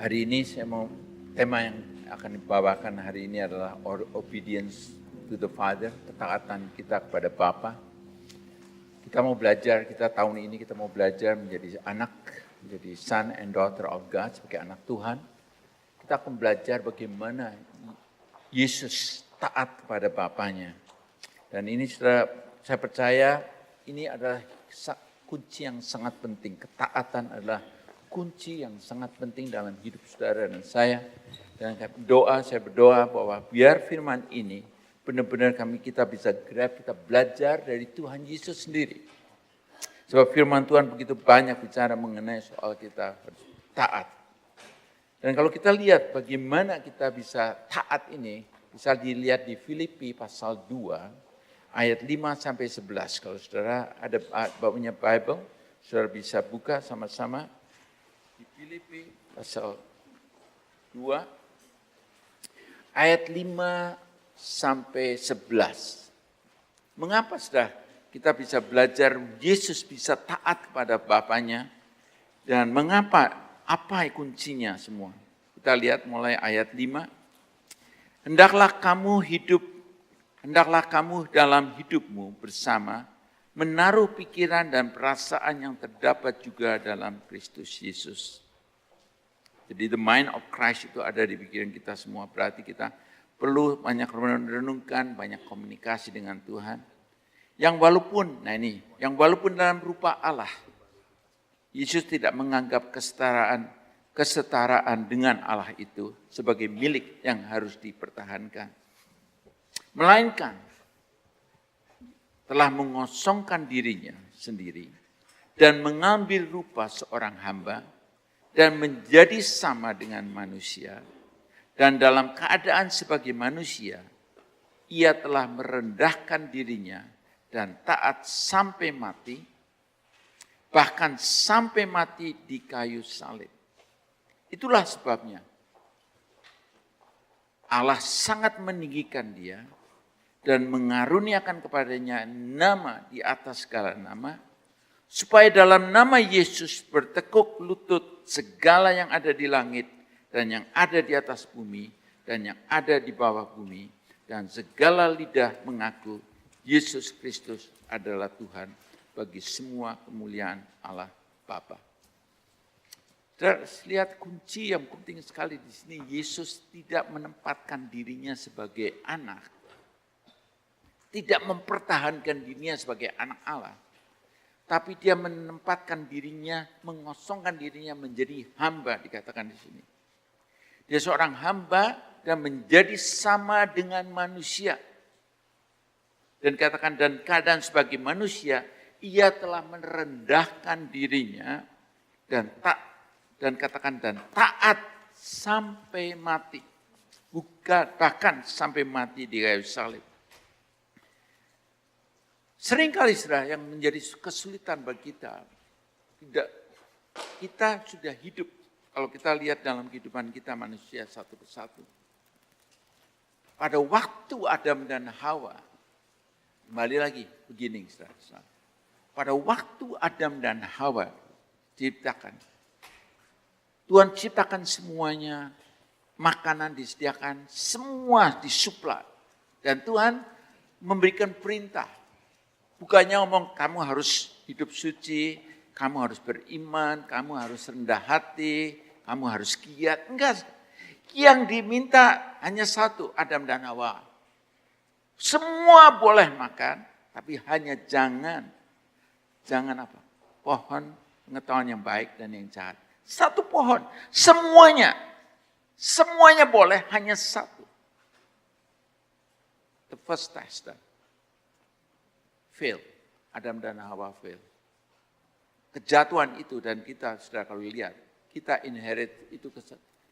Hari ini tema yang akan dibawakan hari ini adalah obedience to the Father, ketaatan kita kepada Bapa. Kita mau belajar, tahun ini kita mau belajar menjadi anak, menjadi son and daughter of God, sebagai anak Tuhan. Kita akan belajar bagaimana Yesus taat kepada Bapanya. Dan ini saya percaya ini adalah kunci yang sangat penting. Ketaatan adalah kunci yang sangat penting dalam hidup saudara dan saya. Dan saya berdoa bahwa biar firman ini benar-benar kita bisa grab, kita belajar dari Tuhan Yesus sendiri. Sebab firman Tuhan begitu banyak bicara mengenai soal kita harus taat. Dan kalau kita lihat bagaimana kita bisa taat ini, bisa dilihat di Filipi pasal 2, ayat 5-11. Kalau saudara ada punya Bible, saudara bisa buka sama-sama. Di Filipi pasal 2 ayat 5-11. Mengapa saudara kita bisa belajar Yesus bisa taat kepada Bapanya dan mengapa, apa kuncinya semua? Kita lihat mulai ayat 5. Hendaklah kamu dalam hidupmu bersama menaruh pikiran dan perasaan yang terdapat juga dalam Kristus Yesus. Jadi the mind of Christ itu ada di pikiran kita semua. Berarti kita perlu banyak merenungkan, banyak komunikasi dengan Tuhan. Yang walaupun dalam rupa Allah, Yesus tidak menganggap kesetaraan dengan Allah itu sebagai milik yang harus dipertahankan. Melainkan telah mengosongkan dirinya sendiri dan mengambil rupa seorang hamba dan menjadi sama dengan manusia. Dan dalam keadaan sebagai manusia, ia telah merendahkan dirinya dan taat sampai mati, bahkan sampai mati di kayu salib. Itulah sebabnya Allah sangat meninggikan dia dan mengaruniakan kepadanya nama di atas segala nama, supaya dalam nama Yesus bertekuk lutut segala yang ada di langit dan yang ada di atas bumi dan yang ada di bawah bumi, dan segala lidah mengaku Yesus Kristus adalah Tuhan bagi semua kemuliaan Allah Bapa. Lihat kunci yang penting sekali di sini, Yesus tidak menempatkan dirinya sebagai anak, tidak mempertahankan dirinya sebagai anak Allah, tapi dia menempatkan dirinya, mengosongkan dirinya menjadi hamba, dikatakan di sini. Dia seorang hamba dan menjadi sama dengan manusia. Dan katakan, dan keadaan sebagai manusia, ia telah merendahkan dirinya dan taat sampai mati. Bahkan sampai mati di kayu salib. Seringkali saudara yang menjadi kesulitan bagi kita sudah hidup, kalau kita lihat dalam kehidupan kita manusia satu persatu. Pada waktu Adam dan Hawa, kembali lagi begini saudara. Pada waktu Adam dan Hawa diciptakan, Tuhan ciptakan semuanya, makanan disediakan, semua disuplai. Dan Tuhan memberikan perintah. Bukannya ngomong kamu harus hidup suci, kamu harus beriman, kamu harus rendah hati, kamu harus giat. Enggak, yang diminta hanya satu, Adam dan Hawa. Semua boleh makan, tapi hanya jangan apa? Pohon pengetahuan yang baik dan yang jahat. Satu pohon, semuanya boleh, hanya satu. The first test fail, Adam dan Hawa fail. Kejatuhan itu dan kita sudah kalau lihat, kita inherit itu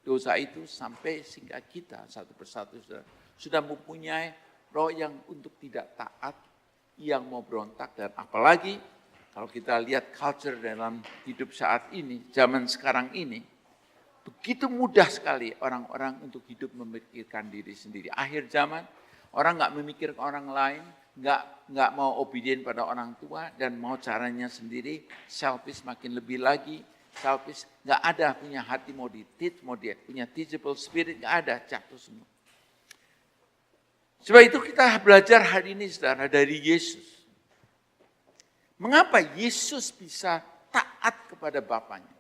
dosa itu sampai sehingga kita satu persatu sudah mempunyai roh yang untuk tidak taat, yang mau berontak, dan apalagi kalau kita lihat culture dalam hidup saat ini, zaman sekarang ini, begitu mudah sekali orang-orang untuk hidup memikirkan diri sendiri. Akhir zaman, orang nggak memikirkan orang lain, nggak mau obedient pada orang tua dan mau caranya sendiri, selfish makin lebih lagi, selfish, nggak ada punya hati mau di-teach, punya teachable spirit, nggak ada, jatuh semua. Sebab itu kita belajar hari ini saudara dari Yesus. Mengapa Yesus bisa taat kepada Bapaknya?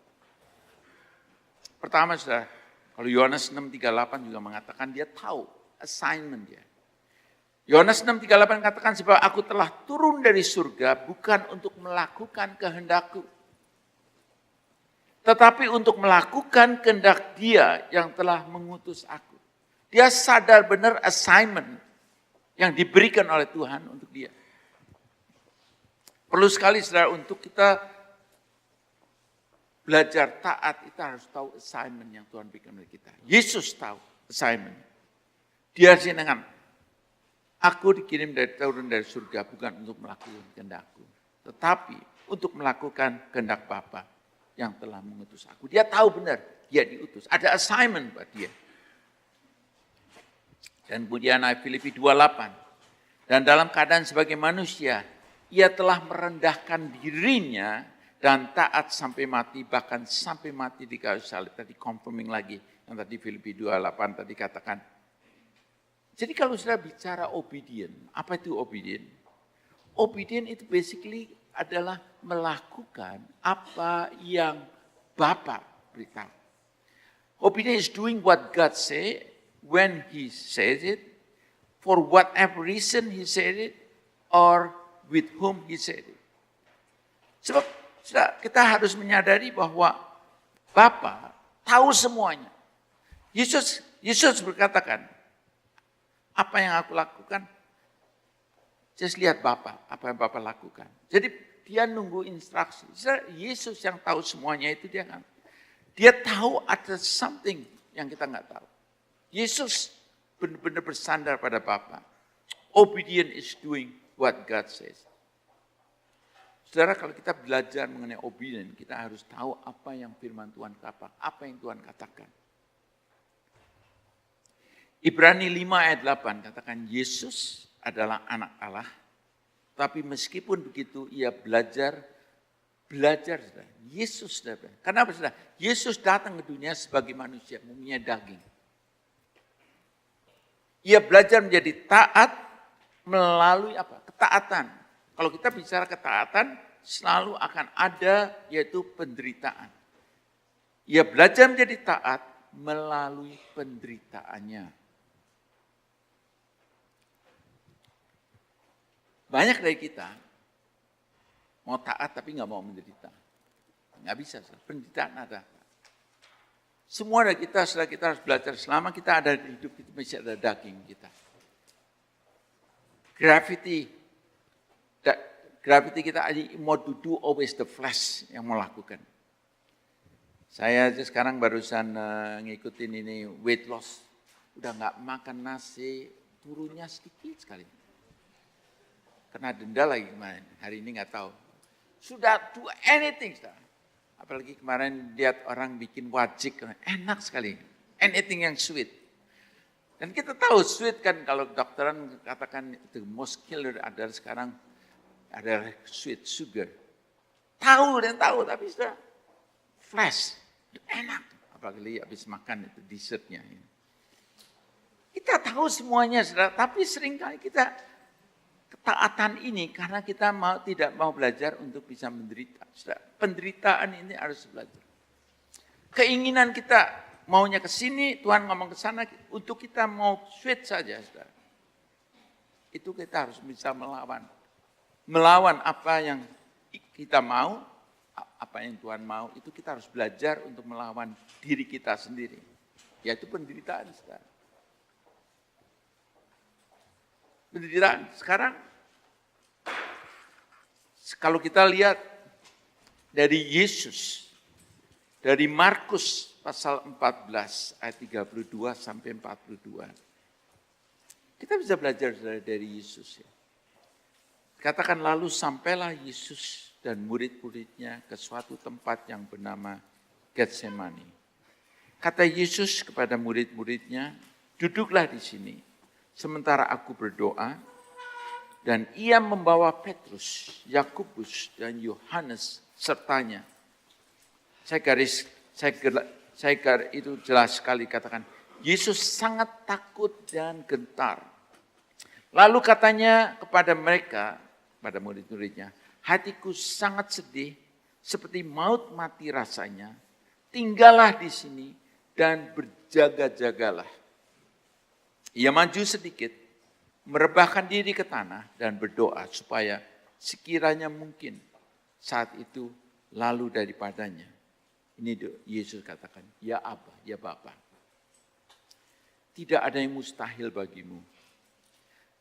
Pertama saudara, kalau Yohanes 6:38 juga mengatakan dia tahu assignment dia. Yohanes 6:38 katakan sebab aku telah turun dari surga bukan untuk melakukan kehendakku, tetapi untuk melakukan kehendak Dia yang telah mengutus aku. Dia sadar benar assignment yang diberikan oleh Tuhan untuk dia. Perlu sekali saudara untuk kita belajar taat, kita harus tahu assignment yang Tuhan berikan oleh kita. Yesus tahu assignment. Dia dengan aku dikirim turun dari surga bukan untuk melakukan kehendakku, tetapi untuk melakukan kehendak Bapa yang telah mengutus aku. Dia tahu benar, dia diutus. Ada assignment buat dia. Dan kemudian ayat Filipi 2:8. Dan dalam keadaan sebagai manusia, ia telah merendahkan dirinya dan taat sampai mati, bahkan sampai mati di kayu salib. Tadi confirming lagi, yang tadi Filipi 2:8 tadi katakan. Jadi kalau sudah bicara obedient, apa itu obedient? Obedient itu basically adalah melakukan apa yang Bapa beritahu. Obedient is doing what God say when He says it, for whatever reason He said it, or with whom He said it. Sebab kita harus menyadari bahwa Bapa tahu semuanya. Yesus berkatakan, apa yang aku lakukan, just lihat Bapa, apa yang Bapa lakukan. Jadi dia nunggu instruksi. Yesus yang tahu semuanya itu dia kan. Dia tahu ada something yang kita nggak tahu. Yesus benar-benar bersandar pada Bapa. Obedient is doing what God says. Saudara, kalau kita belajar mengenai obedient, kita harus tahu apa yang firman Tuhan katakan, apa yang Tuhan katakan. Ibrani 5 ayat 8 katakan Yesus adalah anak Allah, tapi meskipun begitu ia belajar. Saudara. Yesus, saudara. Kenapa saudara? Yesus datang ke dunia sebagai manusia, mempunyai daging. Ia belajar menjadi taat melalui apa? Ketaatan. Kalau kita bicara ketaatan, selalu akan ada yaitu penderitaan. Ia belajar menjadi taat melalui penderitaannya. Banyak dari kita mau taat tapi nggak mau menderita. Nggak bisa, penderitaan ada. Semua dari kita, setelah kita harus belajar selama kita ada di hidup itu masih ada daging kita. Gravity kita mau to do always the flesh yang melakukan. Saya sekarang barusan ngikutin ini weight loss. Udah nggak makan nasi, turunnya sedikit sekali. Kena denda lagi kemarin, hari ini nggak tahu. Sudah do anything. Apalagi kemarin lihat orang bikin wajik, enak sekali. Anything yang sweet. Dan kita tahu sweet kan kalau dokteran katakan the most killer adalah sekarang adalah sweet sugar. Tahu dan tahu tapi sudah flash, enak. Apalagi habis makan itu dessertnya. Kita tahu semuanya, saudara, tapi seringkali kita ketaatan ini karena kita tidak mau belajar untuk bisa menderita. Saudara, penderitaan ini harus belajar. Keinginan kita maunya ke sini, Tuhan ngomong ke sana, untuk kita mau sweet saja, saudara. Itu kita harus bisa melawan. Melawan apa yang kita mau, apa yang Tuhan mau, itu kita harus belajar untuk melawan diri kita sendiri. Yaitu penderitaan, saudara. Penderitaan. Sekarang, kalau kita lihat dari Yesus, dari Markus pasal 14 ayat 32 sampai 42. Kita bisa belajar dari Yesus ya. Katakan lalu sampailah Yesus dan murid-muridnya ke suatu tempat yang bernama Getsemani. Kata Yesus kepada murid-muridnya, duduklah di sini sementara aku berdoa. Dan ia membawa Petrus, Yakobus, dan Yohanes sertanya. saya itu jelas sekali katakan, Yesus sangat takut dan gentar. Lalu katanya kepada mereka, pada murid-muridnya, hatiku sangat sedih, seperti maut mati rasanya. Tinggallah di sini dan berjaga-jagalah. Ia maju sedikit, merebahkan diri ke tanah dan berdoa supaya sekiranya mungkin saat itu lalu daripadanya. Ini Yesus katakan, ya Aba, ya Bapa. Tidak ada yang mustahil bagimu.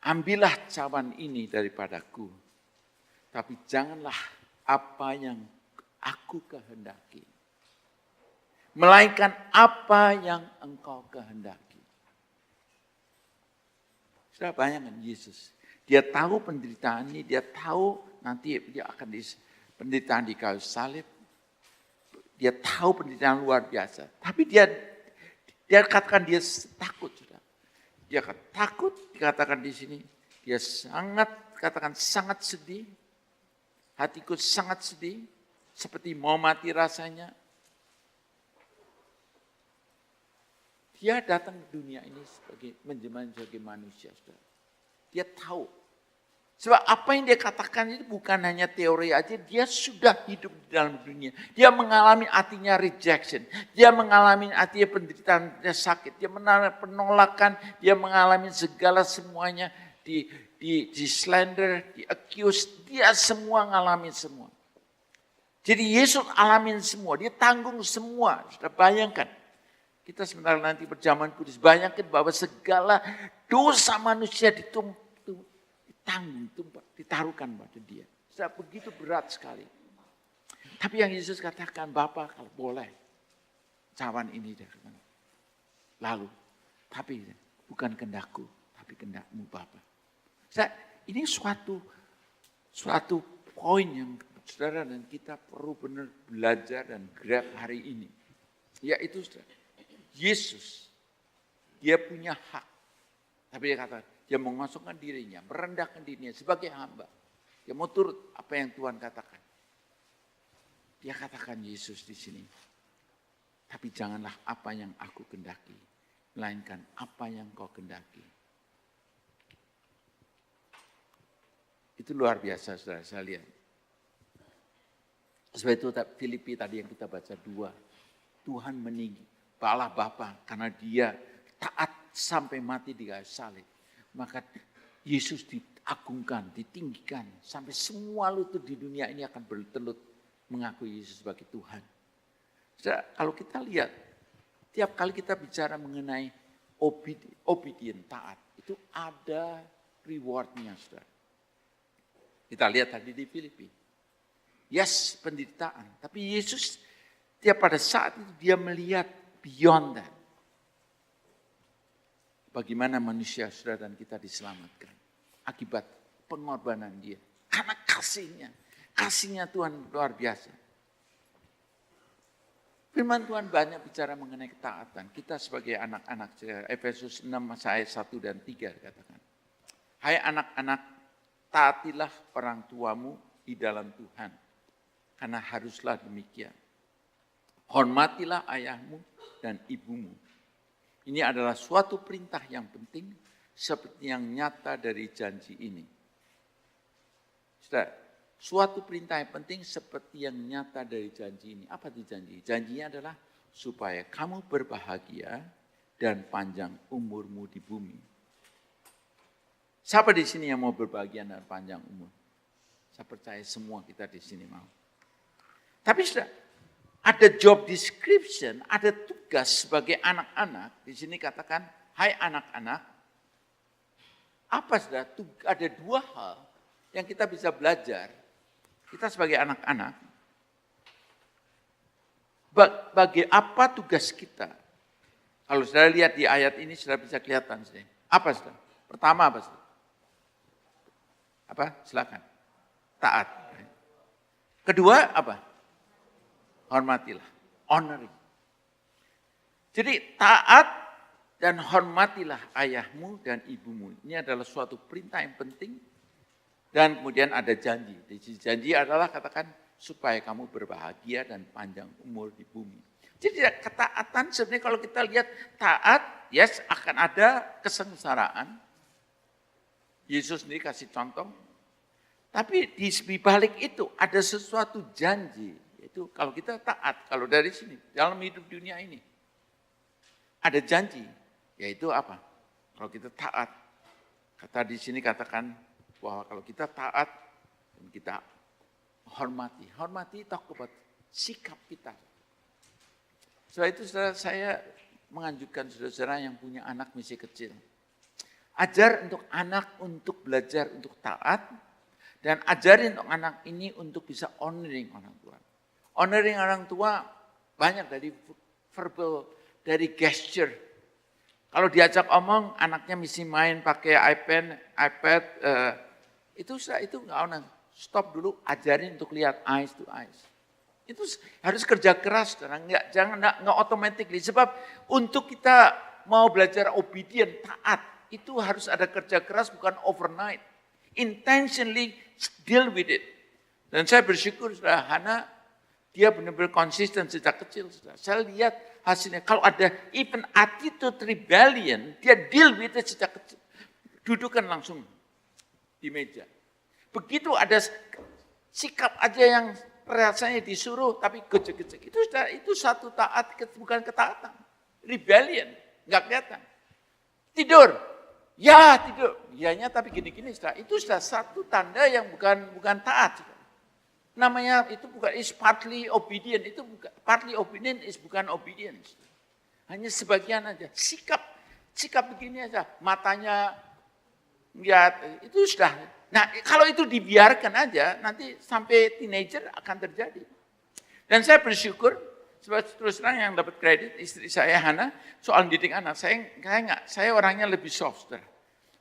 Ambillah cawan ini daripadaku. Tapi janganlah apa yang aku kehendaki. Melainkan apa yang engkau kehendaki. Sudah bayangkan Yesus. Dia tahu penderitaan ini, dia tahu nanti dia akan penderitaan di kayu salib. Dia tahu penderitaan luar biasa. Tapi dia katakan dia takut. Sudah. Dia takut, dikatakan di sini. Dia sangat sedih. Hatiku sangat sedih. Seperti mau mati rasanya. Dia datang ke dunia ini sebagai manusia. Sudah. Dia tahu. Sebab apa yang dia katakan itu bukan hanya teori aja, dia sudah hidup di dalam dunia. Dia mengalami artinya rejection, dia mengalami artinya penderitaan, dia sakit, dia mengalami penolakan, dia mengalami segala semuanya, di slander, di accuse, dia semua mengalami semua. Jadi Yesus alamin semua, dia tanggung semua. Sudah bayangkan, kita sebentar nanti berjaman kudus, bayangkan bahwa segala dosa manusia ditanggung, ditaruhkan pada dia. Sudah begitu berat sekali. Tapi yang Yesus katakan, Bapa kalau boleh, cawan ini lalu. Tapi bukan kehendakku, tapi kehendakmu Bapa. Ini suatu poin yang saudara dan kita perlu benar belajar dan grab hari ini. Yaitu saudara, Yesus, dia punya hak. Tapi dia kata, dia mengosongkan dirinya, merendahkan dirinya sebagai hamba. Dia mau turut apa yang Tuhan katakan. Dia katakan Yesus di sini. Tapi janganlah apa yang aku kehendaki, melainkan apa yang kau kehendaki. Itu luar biasa saudara, saya lihat. Sebab itu Filipi tadi yang kita baca 2. Tuhan meninggi, Allah Bapa, karena dia taat sampai mati di kayu salib. Maka Yesus diagungkan, ditinggikan. Sampai semua lutut di dunia ini akan bertelut mengakui Yesus sebagai Tuhan. Kalau kita lihat, tiap kali kita bicara mengenai obedient, taat, itu ada rewardnya, saudara. Kita lihat tadi di Filipi. Yes, penderitaan. Tapi Yesus, pada saat itu dia melihat beyond that. Bagaimana manusia saudara dan kita diselamatkan. Akibat pengorbanan dia. Karena kasihnya. Kasihnya Tuhan luar biasa. Firman Tuhan banyak bicara mengenai ketaatan. Kita sebagai anak-anak, Efesus 6 ayat 1 dan 3 katakan. Hai anak-anak, taatilah orang tuamu di dalam Tuhan. Karena haruslah demikian. Hormatilah ayahmu dan ibumu. Ini adalah suatu perintah yang penting, seperti yang nyata dari janji ini. Saudara, suatu perintah yang penting seperti yang nyata dari janji ini. Apa itu janji? Janjinya adalah supaya kamu berbahagia dan panjang umurmu di bumi. Siapa di sini yang mau berbahagia dan panjang umur? Saya percaya semua kita di sini mau. Tapi saudara, ada job description, ada tugas sebagai anak-anak. Di sini katakan, hai anak-anak. Apa saudara? Ada 2 hal yang kita bisa belajar. Kita sebagai anak-anak. Bagi apa tugas kita? Kalau saudara lihat di ayat ini, saudara bisa kelihatan. Apa saudara? Pertama apa saudara? Apa? Silakan. Taat. Kedua apa? Hormatilah, honoring. Jadi taat dan hormatilah ayahmu dan ibumu. Ini adalah suatu perintah yang penting. Dan kemudian ada janji. Janji adalah katakan supaya kamu berbahagia dan panjang umur di bumi. Jadi ketaatan sebenarnya kalau kita lihat taat, yes akan ada kesengsaraan. Yesus sendiri kasih contoh. Tapi di balik itu ada sesuatu janji. Itu kalau kita taat, kalau dari sini, dalam hidup dunia ini. Ada janji, yaitu apa? Kalau kita taat. Kata di sini katakan bahwa kalau kita taat, dan kita hormati. Hormati talk about sikap kita. Setelah itu saya menganjurkan saudara-saudara yang punya anak masih kecil. Ajar untuk anak untuk belajar untuk taat, dan ajarin untuk anak ini untuk bisa honoring orang tua. Honoring orang tua banyak dari verbal, dari gesture. Kalau diajak omong, anaknya mesti main pakai iPad, itu nggak honor. Stop dulu, ajarin untuk lihat eyes to eyes. Itu harus kerja keras, jangan nggak automatically. Sebab untuk kita mau belajar obedient, taat, itu harus ada kerja keras, bukan overnight. Intentionally deal with it. Dan saya bersyukur saudara Hana, dia benar-benar konsisten sejak kecil. Saudara. Saya lihat hasilnya, kalau ada even attitude rebellion, dia deal with it sejak kecil. Dudukkan langsung di meja. Begitu ada sikap aja yang rasanya disuruh, tapi gejek-gejek. Itu satu taat, bukan ketaatan. Rebellion, nggak kelihatan. Tidur. Ya tidur, ianya tapi gini-gini, itu sudah satu tanda yang bukan taat. Namanya itu bukan is partly obedient, itu bukan partly obedient is bukan obedience. Hanya sebagian aja. Sikap begini aja, matanya lihat itu sudah. Nah kalau itu dibiarkan aja, nanti sampai teenager akan terjadi. Dan saya bersyukur. Sebab terus terang yang dapat kredit istri saya Hana soal didik anak. Saya orangnya lebih soft. Saudara.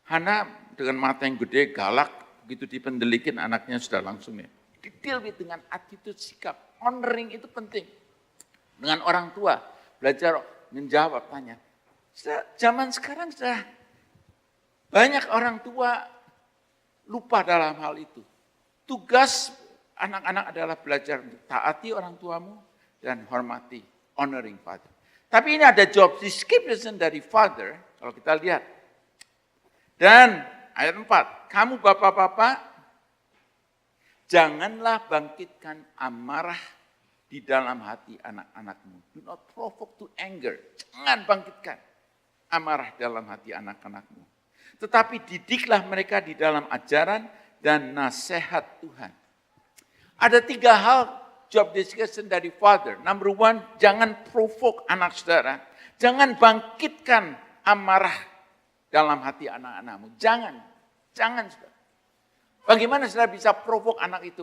Hana dengan mata yang gede, galak, begitu dipendelikin anaknya sudah langsung ya. Deal with dengan attitude sikap. Honoring itu penting. Dengan orang tua, belajar menjawab, tanya. Zaman sekarang sudah banyak orang tua lupa dalam hal itu. Tugas anak-anak adalah belajar untuk taati orang tuamu, dan hormati, honoring father. Tapi ini ada job description dari father, kalau kita lihat. Dan ayat 4, kamu bapak-bapak, janganlah bangkitkan amarah di dalam hati anak-anakmu. Do not provoke to anger. Jangan bangkitkan amarah dalam hati anak-anakmu. Tetapi didiklah mereka di dalam ajaran dan nasihat Tuhan. Ada 3 hal job description dari father. Number 1, jangan provoke anak saudara. Jangan bangkitkan amarah dalam hati anak-anakmu. Jangan saudara. Bagaimana saudara bisa provoke anak itu?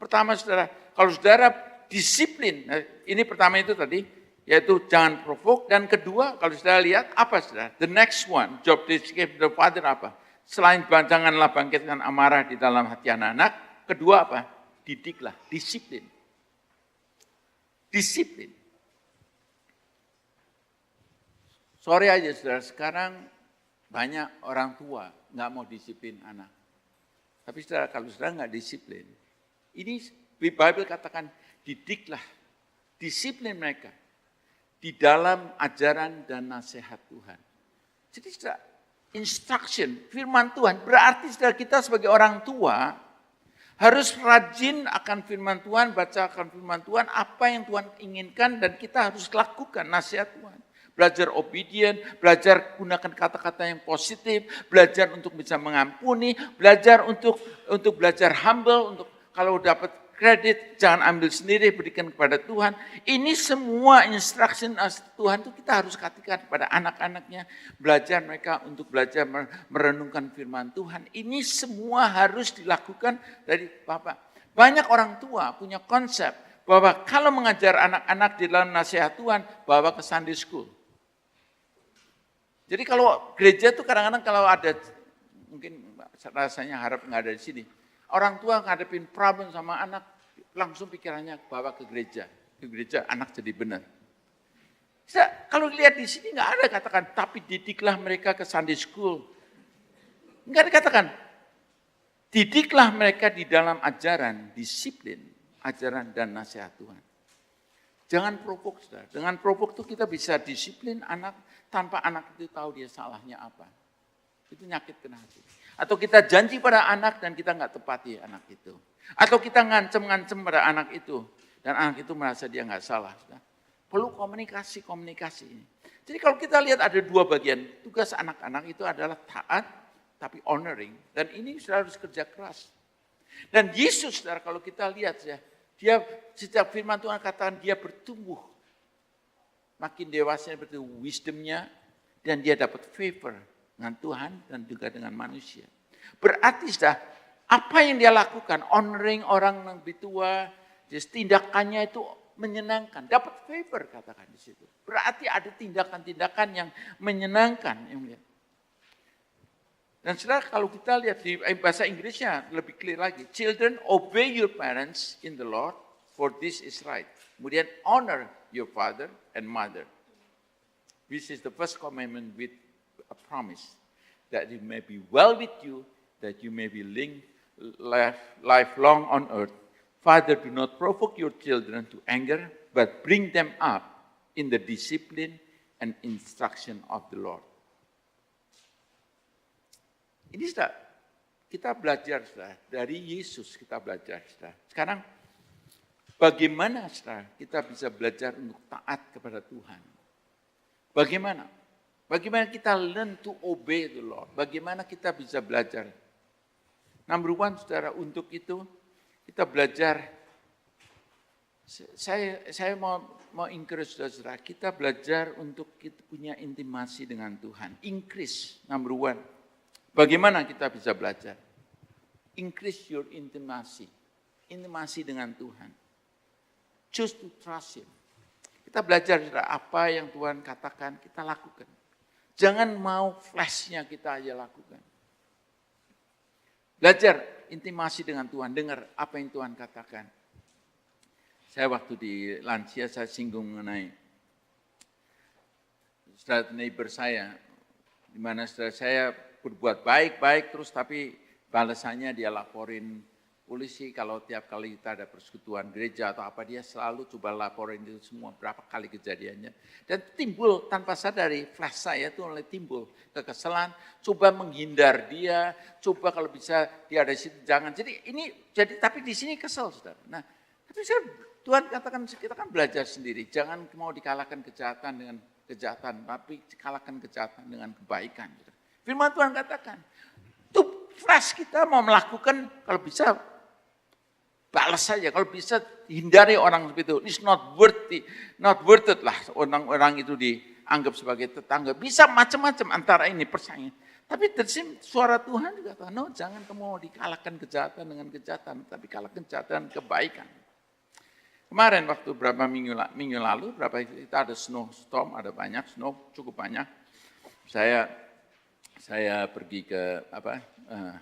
Pertama saudara, kalau saudara disiplin. Nah, ini pertama itu tadi, yaitu jangan provoke. Dan kedua, kalau saudara lihat, apa saudara? The next one, job description dari father apa? Selain janganlah bangkitkan amarah di dalam hati anak-anak. Kedua apa? Didiklah, disiplin. Disiplin. Sorry aja saudara, sekarang banyak orang tua nggak mau disiplin anak. Tapi saudara, kalau saudara nggak disiplin, ini Bible katakan didiklah, disiplin mereka di dalam ajaran dan nasihat Tuhan. Jadi saudara, instruction, firman Tuhan, berarti saudara kita sebagai orang tua, harus rajin akan firman Tuhan, baca akan firman Tuhan, apa yang Tuhan inginkan dan kita harus lakukan nasihat Tuhan. Belajar obedient, belajar gunakan kata-kata yang positif, belajar untuk bisa mengampuni, belajar untuk belajar humble, untuk kalau dapat kredit jangan ambil sendiri, berikan kepada Tuhan. Ini semua instruction Tuhan itu kita harus katakan kepada anak-anaknya, belajar mereka untuk belajar merenungkan firman Tuhan. Ini semua harus dilakukan dari Bapak. Banyak orang tua punya konsep bahwa kalau mengajar anak-anak di dalam nasihat Tuhan, bawa ke Sunday School. Jadi kalau gereja itu kadang-kadang kalau ada, mungkin rasanya harap nggak ada di sini. Orang tua ngadepin problem sama anak, langsung pikirannya bawa ke gereja. Ke gereja anak jadi benar. Kalau lihat di sini nggak ada katakan, tapi didiklah mereka ke Sunday School. Nggak ada katakan, didiklah mereka di dalam ajaran, disiplin. ajaran dan nasihat Tuhan. Jangan provok, saudara. Dengan provok itu kita bisa disiplin anak tanpa anak itu tahu dia salahnya apa. Itu nyakitkan hati. Atau kita janji pada anak dan kita nggak tepati anak itu. Atau kita ngancem-ngancem pada anak itu. Dan anak itu merasa dia nggak salah. Saudara. Perlu komunikasi ini. Jadi kalau kita lihat ada dua bagian. Tugas anak-anak itu adalah taat tapi honoring. Dan ini saudara harus kerja keras. Dan Yesus, saudara, kalau kita lihat ya, dia sejak firman Tuhan katakan dia bertumbuh. Makin dewasa bertumbuh wisdomnya dan dia dapat favor dengan Tuhan dan juga dengan manusia. Berarti sudah apa yang dia lakukan, honoring orang yang lebih tua, tindakannya itu menyenangkan, dapat favor katakan di situ. Berarti ada tindakan-tindakan yang menyenangkan. Dan saudara kalau kita lihat di bahasa Inggrisnya lebih clear lagi. Children, obey your parents in the Lord, for this is right. Kemudian honor your father and mother. This is the first commandment with a promise. That it may be well with you, that you may be lifelong on earth. Father, do not provoke your children to anger, but bring them up in the discipline and instruction of the Lord. Ini sudah kita belajar sudah dari Yesus kita belajar sudah. Sekarang bagaimana sudah kita bisa belajar untuk taat kepada Tuhan? Bagaimana? Bagaimana kita learn to obey the Lord? Bagaimana kita bisa belajar? Number one, saudara, untuk itu kita belajar. Saya mau encourage saudara, kita belajar untuk kita punya intimasi dengan Tuhan. Increase, number one. Bagaimana kita bisa belajar? Increase your intimacy. Intimasi dengan Tuhan. Choose to trust Him. Kita belajar apa yang Tuhan katakan, kita lakukan. Jangan mau flashnya kita aja lakukan. Belajar intimasi dengan Tuhan, dengar apa yang Tuhan katakan. Saya waktu di lansia, saya singgung mengenai saudara neighbor saya, di mana saudara saya berbuat baik-baik terus tapi balasannya dia laporin polisi kalau tiap kali kita ada persekutuan gereja atau apa dia selalu coba laporin itu semua berapa kali kejadiannya dan timbul tanpa sadari flash saya itu mulai timbul kekesalan coba menghindar dia coba kalau bisa dia ada di situ jangan jadi tapi di sini kesel saudara. Nah tapi Tuhan katakan kita kan belajar sendiri jangan mau dikalahkan kejahatan dengan kejahatan tapi kalahkan kejahatan dengan kebaikan. Firman Tuhan katakan, tuh flash kita mau melakukan kalau bisa balas saja, kalau bisa hindari orang seperti itu. It's not worth it lah orang itu dianggap sebagai tetangga. Bisa macam-macam antara ini persaingan. Tapi suara Tuhan juga kata, no jangan kamu dikalahkan kejahatan dengan kejahatan, tapi kalahkan kejahatan dengan kebaikan. Kemarin waktu beberapa minggu lalu, kita ada snowstorm, ada banyak snow, cukup banyak. Saya pergi ke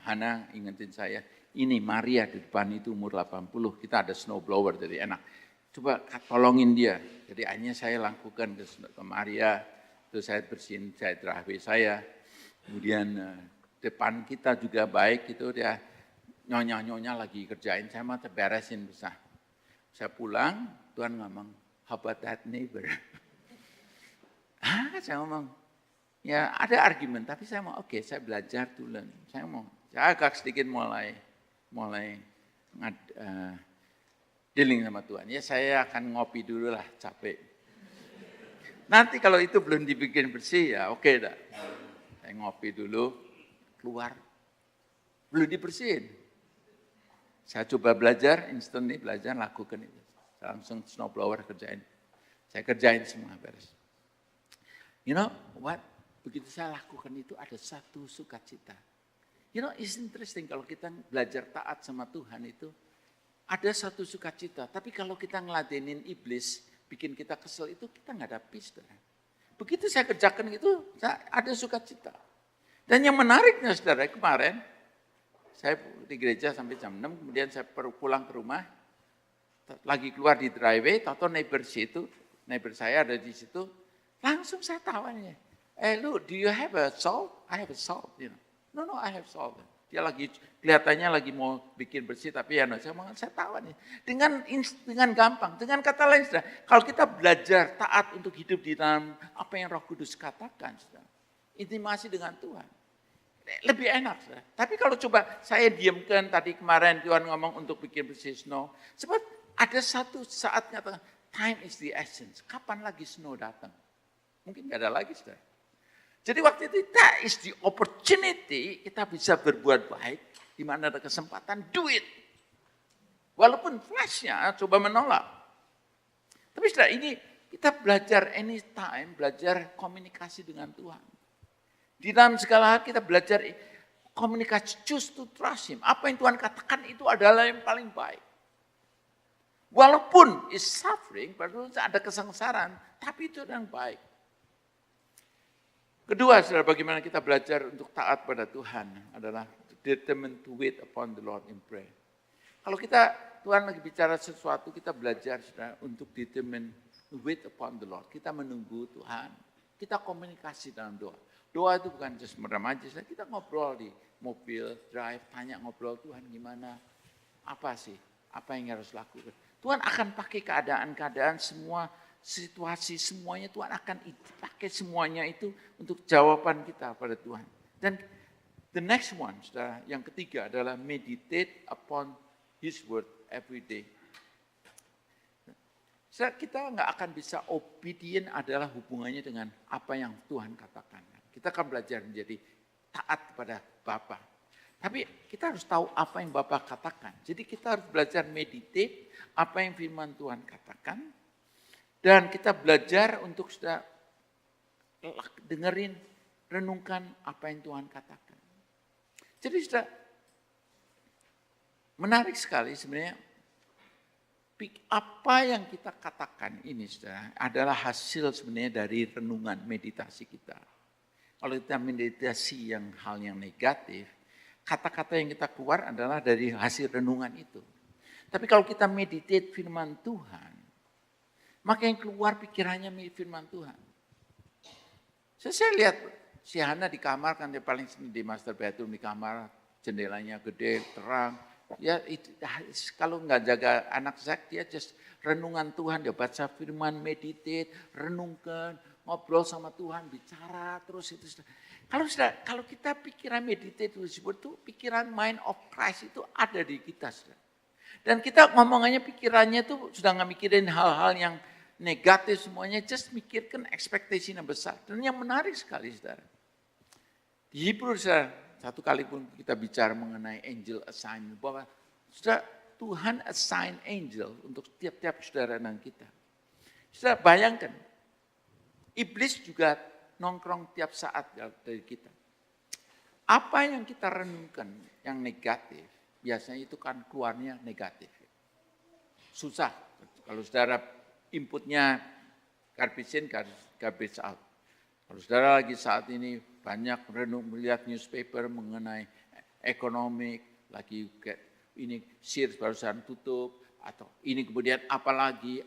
Hana ingetin saya, ini Maria di depan itu umur 80, kita ada snow blower jadi enak. Coba tolongin dia. Jadi akhirnya saya lakukan ke Maria, terus saya bersihin driveway saya. Kemudian depan kita juga baik gitu dia nyonya lagi kerjain, saya mau beresin bisa. Saya pulang, Tuhan ngomong, how about that neighbor? Saya ngomong, ya ada argumen, tapi saya mau saya belajar dulu. Saya agak sedikit mulai dealing sama Tuhan. Ya saya akan ngopi dulu lah, capek. Nanti kalau itu belum dibikin bersih ya dah. Saya ngopi dulu, keluar, belum dibersihin. Saya coba belajar, instantly belajar, lakukan itu. Saya langsung snowblower kerjain. Saya kerjain semua beres. You know what? Begitu saya lakukan itu ada satu sukacita. You know, it's interesting kalau kita belajar taat sama Tuhan itu ada satu sukacita. Tapi kalau kita ngeladenin iblis, bikin kita kesel itu kita nggak ada peace. Begitu saya kerjakan itu, ada sukacita. Dan yang menariknya saudara, kemarin saya di gereja sampai jam 6, kemudian saya pulang ke rumah, lagi keluar di driveway, tahu neighbor saya ada di situ, langsung saya tawanya. Look, do you have a salt? I have a salt, you know. No, I have salt. Dia lagi kelihatannya lagi mau bikin bersih, tapi ya saya tahu nih. Dengan gampang, dengan kata lain, saudara, kalau kita belajar taat untuk hidup di dalam apa yang Roh Kudus katakan, saudara, intimasi dengan Tuhan, lebih enak. Saudara. Tapi kalau coba saya diamkan tadi kemarin Tuhan ngomong untuk bikin bersih snow, sebab ada satu saat katakan, time is the essence. Kapan lagi snow datang? Mungkin nggak ada lagi, saudara. Jadi waktu itu, that is the opportunity kita bisa berbuat baik, di mana ada kesempatan, do it. Walaupun flashnya coba menolak. Tapi setelah ini kita belajar anytime, belajar komunikasi dengan Tuhan. Di dalam segala hal kita belajar komunikasi, choose to trust Him. Apa yang Tuhan katakan itu adalah yang paling baik. Walaupun is suffering, walaupun ada kesengsaraan, tapi itu yang baik. Kedua, saudara, bagaimana kita belajar untuk taat pada Tuhan adalah determined to wait upon the Lord in prayer. Kalau Tuhan lagi bicara sesuatu, kita belajar, saudara, untuk determined to wait upon the Lord. Kita menunggu Tuhan, kita komunikasi dalam doa. Doa itu bukan just merem aja, saudara. Kita ngobrol di mobil, drive, tanya ngobrol Tuhan gimana, apa sih, apa yang harus lakukan. Tuhan akan pakai keadaan-keadaan semua, situasi semuanya Tuhan akan pakai semuanya itu untuk jawaban kita pada Tuhan. Dan the next one, saudara, yang ketiga adalah meditate upon His word every day. Saudara, kita nggak akan bisa obedient adalah hubungannya dengan apa yang Tuhan katakan. Kita akan belajar menjadi taat kepada Bapa. Tapi kita harus tahu apa yang Bapa katakan. Jadi kita harus belajar meditate apa yang firman Tuhan katakan. Dan kita belajar untuk sudah dengerin, renungkan apa yang Tuhan katakan. Jadi sudah menarik sekali sebenarnya. Apa yang kita katakan ini sudah adalah hasil sebenarnya dari renungan meditasi kita. Kalau kita meditasi hal yang negatif, kata-kata yang kita keluar adalah dari hasil renungan itu. Tapi kalau kita meditate firman Tuhan, maka yang keluar pikirannya firman Tuhan. Saya lihat si Hana di kamar, kan dia paling sini di master bedroom di kamar, jendelanya gede, terang. Ya itu, kalau nggak jaga anak Zak, dia just renungan Tuhan, dia baca firman, meditate, renungkan, ngobrol sama Tuhan, bicara terus itu. Kalau kita pikiran meditate itu pikiran mind of Christ itu ada di kita. Dan kita ngomongannya pikirannya itu sudah nggak mikirin hal-hal yang negatif semuanya, just mikirkan ekspektasi yang besar. Dan yang menarik sekali, saudara. Di Hebrew, saudara, satu kali pun kita bicara mengenai angel assignment, bahwa saudara, Tuhan assign angel untuk tiap-tiap saudara dan kita. Saudara, bayangkan, iblis juga nongkrong tiap saat dari kita. Apa yang kita renungkan yang negatif, biasanya itu kan keluarnya negatif. Susah, kalau saudara inputnya garbage in, garbage out. Kalau saudara lagi saat ini banyak melihat newspaper mengenai ekonomi, lagi ini Sears barusan tutup, atau ini kemudian apalagi.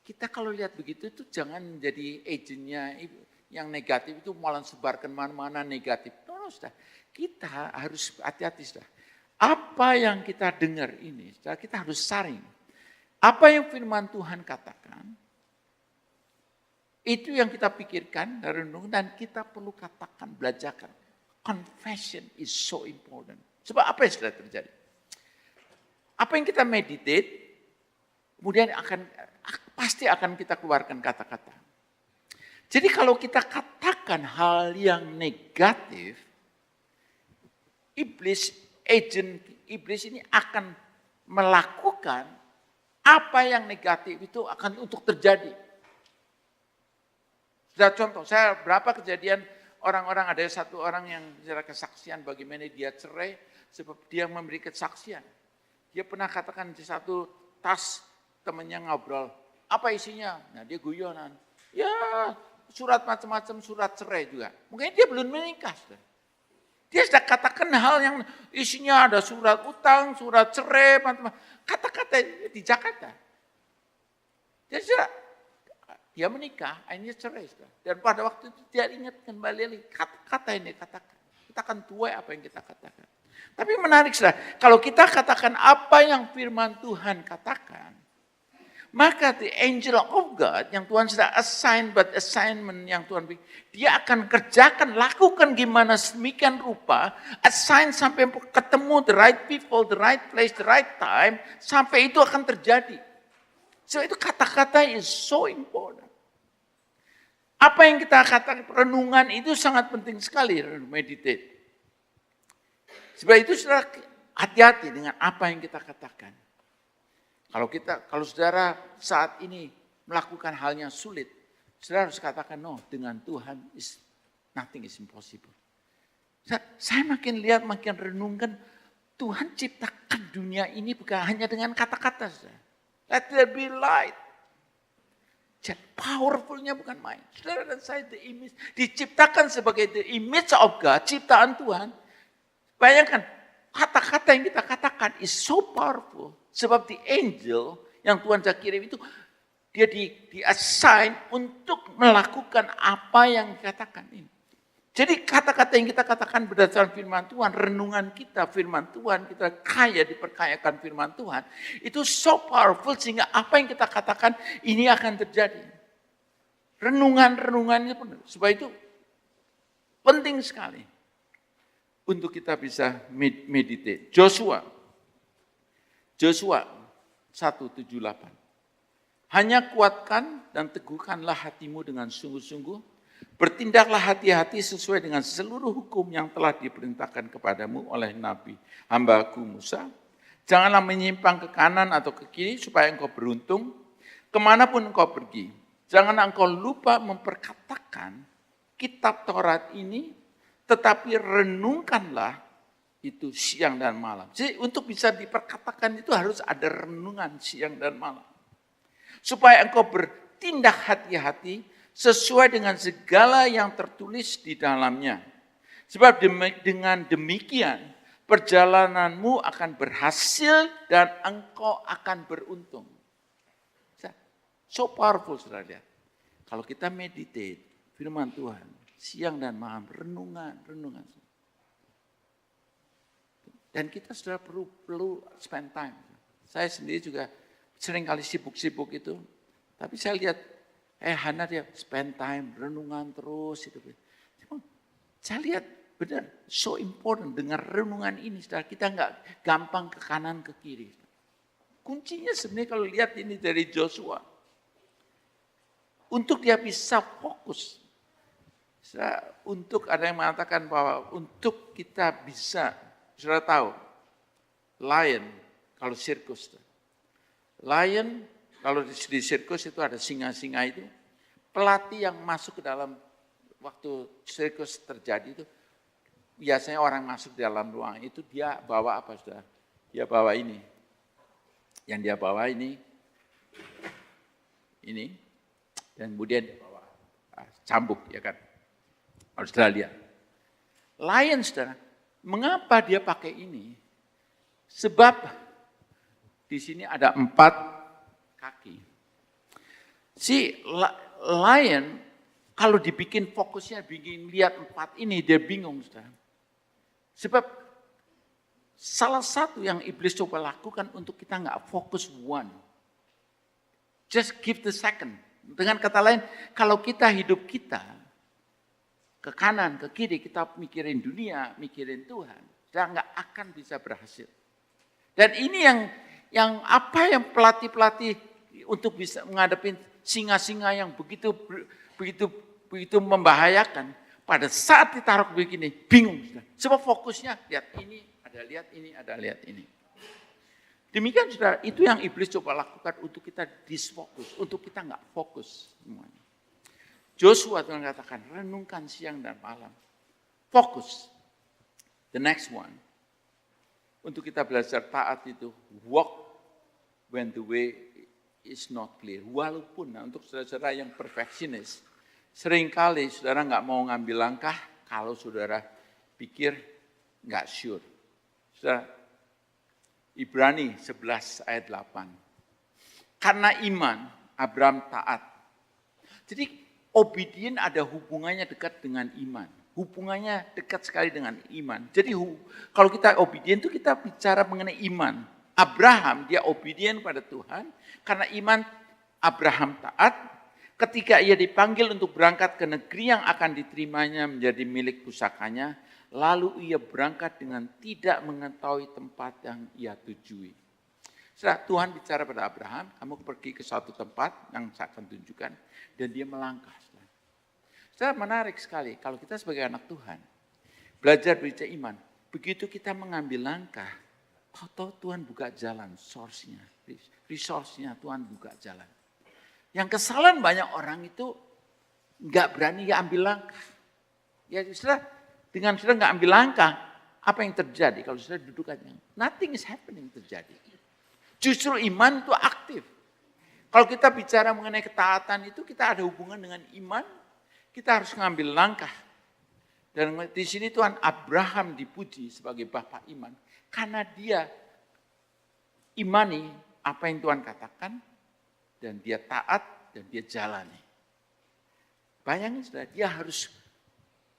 Kita kalau lihat begitu itu jangan menjadi agentnya yang negatif itu malah sebarkan mana-mana negatif. No, saudara. Kita harus hati-hati, saudara. Apa yang kita dengar ini, saudara, kita harus saring. Apa yang firman Tuhan katakan, itu yang kita pikirkan dan kita perlu katakan, belajarkan. Confession is so important. Sebab apa yang sudah terjadi? Apa yang kita meditate, kemudian pasti akan kita keluarkan kata-kata. Jadi kalau kita katakan hal yang negatif, agent iblis ini akan melakukan apa yang negatif itu akan untuk terjadi. Sudah contoh, saya berapa kejadian orang-orang, ada satu orang yang bicara kesaksian bagaimana dia cerai sebab dia memberi kesaksian. Dia pernah katakan di satu tas temannya ngobrol, apa isinya? Nah dia guyonan, ya surat macam-macam, surat cerai juga. Mungkin dia belum menikah. Dia sudah katakan hal yang isinya ada surat utang, surat cerai, kata-kata di Jakarta. Dia menikah, akhirnya cerai. Dan pada waktu itu dia ingat kembali lagi kata-kata yang dia katakan. kita akan tuai apa yang kita katakan. Tapi menarik saudara, kalau kita katakan apa yang firman Tuhan katakan, maka the angel of God yang Tuhan sudah assign, but assignment yang Tuhan beri, dia akan kerjakan, lakukan gimana sedemikian rupa, assign sampai ketemu the right people, the right place, the right time, sampai itu akan terjadi. So itu kata-kata is so important. Apa yang kita katakan, renungan itu sangat penting sekali, meditate. Sebab itu saudara hati-hati dengan apa yang kita katakan. Kalau saudara saat ini melakukan hal yang sulit, saudara harus katakan no, dengan Tuhan nothing is impossible. Saya makin lihat, makin renungkan, Tuhan ciptakan dunia ini bukan hanya dengan kata-kata saudara. Let there be light. Powerfulnya bukan main. Saudara dan saya diciptakan sebagai the image of God, ciptaan Tuhan. Bayangkan, kata-kata yang kita katakan is so powerful. Sebab the angel yang Tuhan sudah kirim itu, dia di-assign untuk melakukan apa yang dikatakan ini. Jadi kata-kata yang kita katakan berdasarkan firman Tuhan, renungan kita firman Tuhan, kita kaya diperkayakan firman Tuhan, itu so powerful sehingga apa yang kita katakan ini akan terjadi. Renungan-renungannya pun, sebab itu penting sekali untuk kita bisa meditate. Joshua 1:7-8. Hanya kuatkan dan teguhkanlah hatimu dengan sungguh-sungguh. Bertindaklah hati-hati sesuai dengan seluruh hukum yang telah diperintahkan kepadamu oleh Nabi hambaku Musa. Janganlah menyimpang ke kanan atau ke kiri supaya engkau beruntung kemanapun engkau pergi. Janganlah engkau lupa memperkatakan kitab Taurat ini, tetapi renungkanlah itu siang dan malam. Jadi untuk bisa diperkatakan itu harus ada renungan siang dan malam. Supaya engkau bertindak hati-hati sesuai dengan segala yang tertulis di dalamnya. Sebab dengan demikian perjalananmu akan berhasil dan engkau akan beruntung. So powerful saudara lihat. Kalau kita meditate firman Tuhan siang dan malam, renungan. Dan kita sudah perlu spend time. Saya sendiri juga sering kali sibuk-sibuk itu. Tapi saya lihat, Hana dia spend time, renungan terus. Itu. Saya lihat benar, so important dengan renungan ini. Saudara, kita nggak gampang ke kanan ke kiri. Kuncinya sebenarnya kalau lihat ini dari Joshua. Untuk dia bisa fokus. Untuk ada yang mengatakan bahwa untuk kita bisa, sudah tahu, lion kalau sirkus. Lion kalau di sirkus itu ada singa-singa itu, pelatih yang masuk ke dalam waktu sirkus terjadi itu, biasanya orang masuk di dalam ruangan itu dia bawa apa sudah? Dia bawa ini. Yang dia bawa ini, dan kemudian dia bawa cambuk, ya kan? Australia. Lion, saudara, mengapa dia pakai ini? Sebab di sini ada 4 kaki. Si lion kalau dibikin fokusnya, bikin lihat 4 ini, dia bingung, saudara. Sebab salah satu yang iblis coba lakukan untuk kita nggak fokus one. Just give the second. Dengan kata lain, kalau kita hidup kita ke kanan, ke kiri, kita mikirin dunia, mikirin Tuhan, kita nggak akan bisa berhasil. Dan ini yang pelatih-pelatih untuk bisa menghadapi singa-singa yang begitu membahayakan, pada saat ditaruh begini, bingung. Sebab fokusnya lihat ini, ada lihat ini. Demikian saudara, itu yang iblis coba lakukan untuk kita disfokus, untuk kita nggak fokus semuanya. Joshua Tuhan katakan, renungkan siang dan malam. Fokus. The next one. Untuk kita belajar taat itu, walk when the way is not clear. Walaupun, untuk saudara-saudara yang perfectionist, seringkali saudara nggak mau ngambil langkah kalau saudara pikir nggak sure. Saudara, Ibrani 11 ayat 8. Karena iman, Abraham taat. Jadi obedient ada hubungannya dekat dengan iman. Hubungannya dekat sekali dengan iman. Jadi kalau kita obedient itu kita bicara mengenai iman. Abraham dia obedient pada Tuhan karena iman Abraham taat. Ketika ia dipanggil untuk berangkat ke negeri yang akan diterimanya menjadi milik pusakanya, lalu ia berangkat dengan tidak mengetahui tempat yang ia tujui. Setelah Tuhan bicara pada Abraham, kamu pergi ke suatu tempat yang saya akan tunjukkan, dan dia melangkah. Setelah menarik sekali, kalau kita sebagai anak Tuhan, belajar berbicara iman, begitu kita mengambil langkah, tahu Tuhan buka jalan, source-nya, resource-nya Tuhan buka jalan. Yang kesalahan banyak orang itu nggak berani ambil langkah. Ya sudah, dengan sudah nggak ambil langkah, apa yang terjadi? Kalau sudah duduk aja, nothing is happening terjadi. Justru iman itu aktif. Kalau kita bicara mengenai ketaatan itu, kita ada hubungan dengan iman, kita harus mengambil langkah. Dan di sini Tuhan Abraham dipuji sebagai Bapa iman. Karena dia imani apa yang Tuhan katakan, dan dia taat, dan dia jalani. Bayangin saudara, dia harus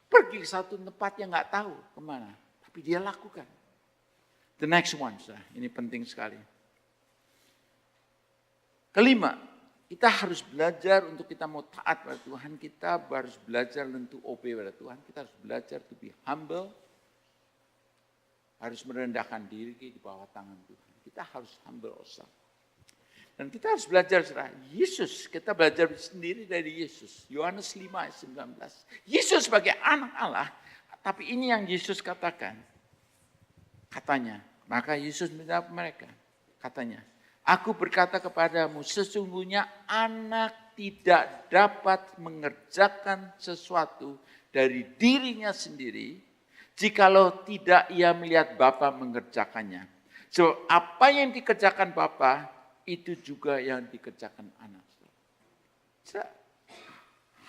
pergi ke satu tempat yang nggak tahu kemana. Tapi dia lakukan. The next one, saudara, ini penting sekali. Kelima, kita harus belajar untuk kita mau taat pada Tuhan, kita harus belajar untuk obey pada Tuhan, kita harus belajar to be humble, harus merendahkan diri di bawah tangan Tuhan. Kita harus humble ourselves. Dan kita harus belajar, Yesus, kita belajar sendiri dari Yesus. Yohanes 5 ayat 19. Yesus sebagai anak Allah, tapi ini yang Yesus katakan. Katanya, maka Yesus menjawab mereka, katanya, aku berkata kepadamu, sesungguhnya anak tidak dapat mengerjakan sesuatu dari dirinya sendiri, jikalau tidak ia melihat Bapa mengerjakannya. So, apa yang dikerjakan Bapa, itu juga yang dikerjakan anak.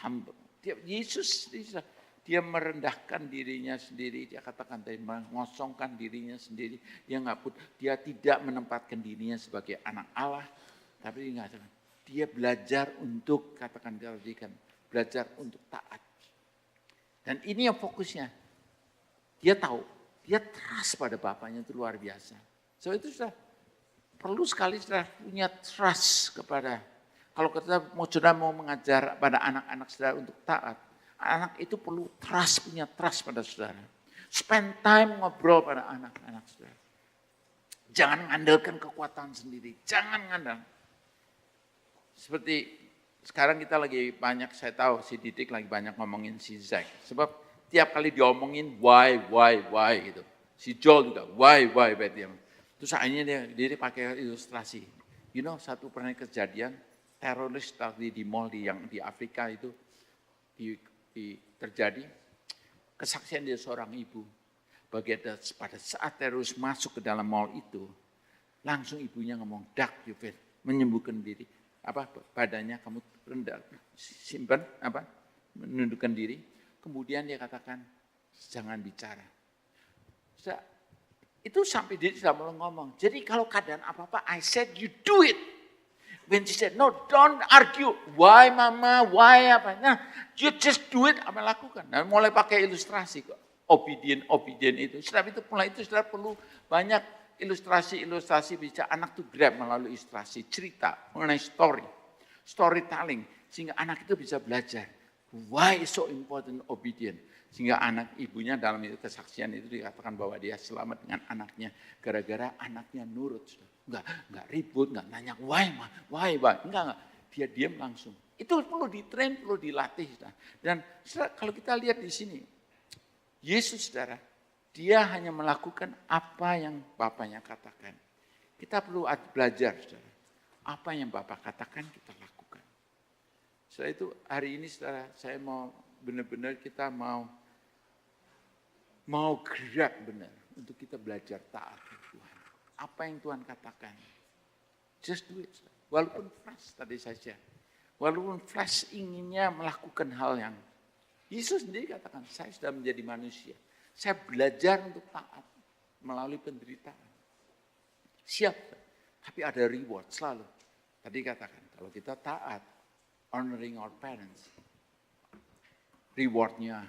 Humble. Yesus, dia merendahkan dirinya sendiri, dia katakan tadi mengosongkan dirinya sendiri, dia tidak menempatkan dirinya sebagai anak Allah, tapi dia belajar untuk belajar untuk taat. Dan ini yang fokusnya. Dia tahu, dia trust pada Bapaknya itu luar biasa. So itu sudah perlu sekali sudah punya trust kepada, kalau kita mau mengajar pada anak-anak saudara untuk taat, anak itu perlu punya trust pada saudara. Spend time ngobrol pada anak-anak saudara. Jangan mengandalkan kekuatan sendiri. Jangan ngandal. Seperti sekarang kita lagi banyak, saya tahu si Didik lagi banyak ngomongin si Zack. Sebab tiap kali diomongin why gitu. Si Joel juga why dia. Terus akhirnya dia pakai ilustrasi. You know, satu pernah kejadian teroris tadi di mall di Afrika itu terjadi, kesaksian dia seorang ibu. Pada saat teroris masuk ke dalam mall itu, langsung ibunya ngomong, "Dak, Yufid, menyembuhkan diri. Badannya kamu rendah, simpan, menundukkan diri." Kemudian dia katakan, "Jangan bicara." Itu sampai dia sudah mulai ngomong. Jadi kalau keadaan apa-apa, I said you do it. When she said, no, don't argue. Why mama, why apa. Nah, you just do it, apa lakukan. Nah, mulai pakai ilustrasi kok. Obedient itu. Setelah itu mulai itu sudah perlu banyak ilustrasi bisa anak tuh grab melalui ilustrasi, cerita mengenai storytelling. Sehingga anak itu bisa belajar. Why is so important obedient. Sehingga anak ibunya dalam itu kesaksian itu dikatakan bahwa dia selamat dengan anaknya. Gara-gara anaknya nurut. Enggak ribut, enggak nanya why. Enggak. Dia diam langsung. Itu perlu ditrain, perlu dilatih. Dan kalau kita lihat di sini, Yesus saudara, dia hanya melakukan apa yang Bapaknya katakan. Kita perlu belajar saudara. Apa yang Bapak katakan kita lakukan. Setelah itu hari ini saudara, saya mau benar-benar kita mau gerak benar untuk kita belajar taat Tuhan. Apa yang Tuhan katakan. Just do it. Walaupun flash tadi saja. Walaupun flash inginnya melakukan hal yang Yesus sendiri katakan, saya sudah menjadi manusia. Saya belajar untuk taat melalui penderitaan. Siap. Tapi ada reward selalu. Tadi katakan, kalau kita taat, honoring our parents, rewardnya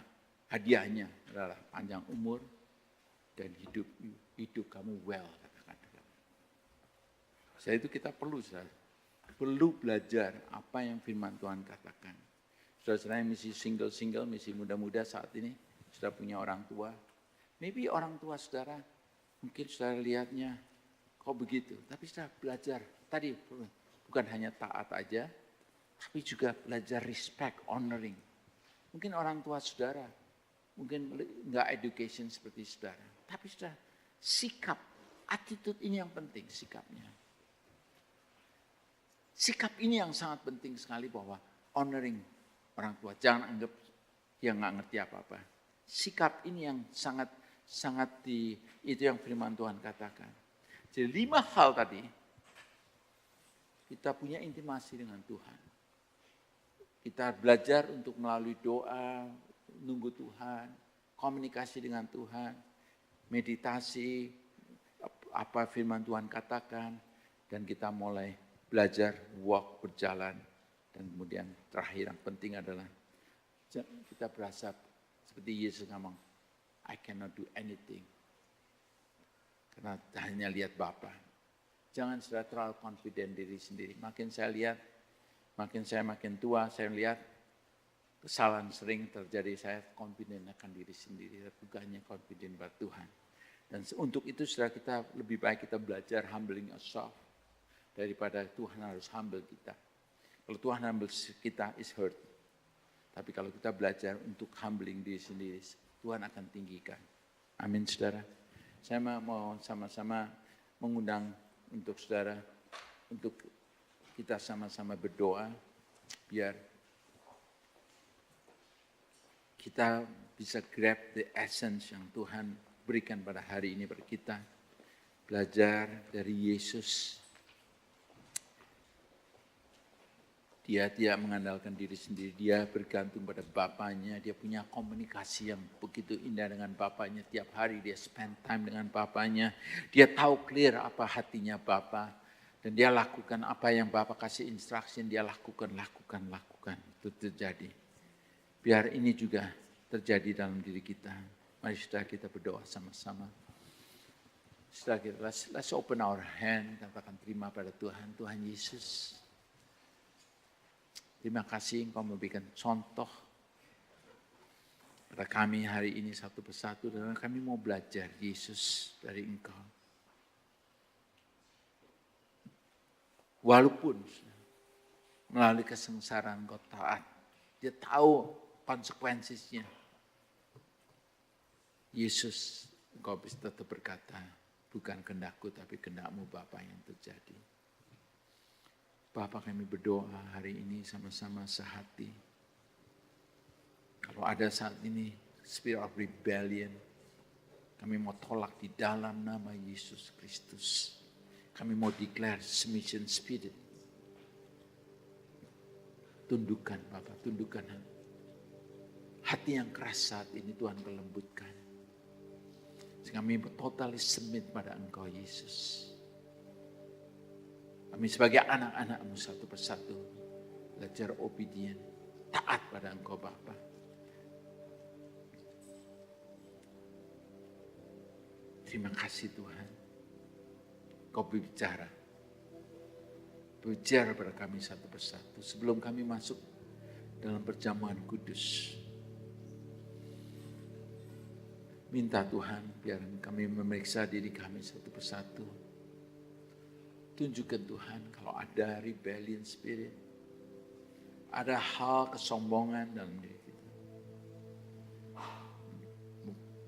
hadiahnya adalah panjang umur dan hidup kamu well. Katakan. Setelah itu kita perlu belajar apa yang firman Tuhan katakan. Saudara-saudara yang misi single, misi muda-muda saat ini, sudah punya orang tua. Maybe orang tua saudara, mungkin saudara lihatnya, kok begitu. Tapi saudara belajar, tadi bukan hanya taat aja, tapi juga belajar respect, honoring. Mungkin orang tua saudara, mungkin enggak education seperti saudara. Tapi saudara, sikap, attitude ini yang penting, sikapnya. Sikap ini yang sangat penting sekali bahwa honoring orang tua. Jangan anggap dia nggak ngerti apa-apa. Sikap ini yang sangat itu yang firman Tuhan katakan. Jadi 5 hal tadi, kita punya intimasi dengan Tuhan. Kita belajar untuk melalui doa, nunggu Tuhan, komunikasi dengan Tuhan, meditasi, apa firman Tuhan katakan, dan kita mulai belajar, berjalan, dan kemudian terakhir yang penting adalah kita berasa seperti Yesus ngomong, I cannot do anything. Karena hanya lihat Bapa. Jangan sudah terlalu confident diri sendiri. Makin saya lihat, makin tua, saya lihat kesalahan sering terjadi, saya confident akan diri sendiri, bukannya confident pada Tuhan. Dan untuk itu sudah kita lebih baik kita belajar humbling ourselves daripada Tuhan harus humble kita. Kalau Tuhan humble kita is hurt. Tapi kalau kita belajar untuk humbling diri sendiri, Tuhan akan tinggikan. Amin saudara. Saya mau sama-sama mengundang untuk saudara, untuk kita sama-sama berdoa, biar kita bisa grab the essence yang Tuhan berikan pada hari ini pada kita. Belajar dari Yesus. Dia tidak mengandalkan diri sendiri, dia bergantung pada Bapaknya, dia punya komunikasi yang begitu indah dengan Bapaknya. Tiap hari dia spend time dengan Bapaknya, dia tahu clear apa hatinya Bapa, dan dia lakukan apa yang Bapak kasih instruction, dia lakukan. Itu terjadi. Biar ini juga terjadi dalam diri kita. Mari saudara kita berdoa sama-sama. Saudara kita, let's open our hand, katakan terima pada Tuhan, Tuhan Yesus. Terima kasih Engkau memberikan contoh pada kami hari ini satu persatu, dan kami mau belajar Yesus dari Engkau. Walaupun melalui kesengsaraan Engkau taat, dia tahu konsekuensinya. Yesus, Engkau bisa tetap berkata, bukan kehendakku tapi kehendak-Mu Bapa yang terjadi. Bapa, kami berdoa hari ini sama-sama sehati. Kalau ada saat ini spirit of rebellion, kami mau tolak di dalam nama Yesus Kristus. Kami mau declare submission spirit. Tundukkan Bapa, tundukkan hati yang keras saat ini Tuhan kelembutkan. Sehingga kami totally submit pada Engkau Yesus. Kami sebagai anak-anak-Mu satu persatu belajar obedient, taat pada Engkau Bapa. Terima kasih Tuhan. Kau berbicara pada kami satu persatu sebelum kami masuk dalam perjamuan kudus. Minta Tuhan biar kami memeriksa diri kami satu persatu. Tunjukkan Tuhan kalau ada rebellion spirit, ada hal kesombongan dalam diri kita.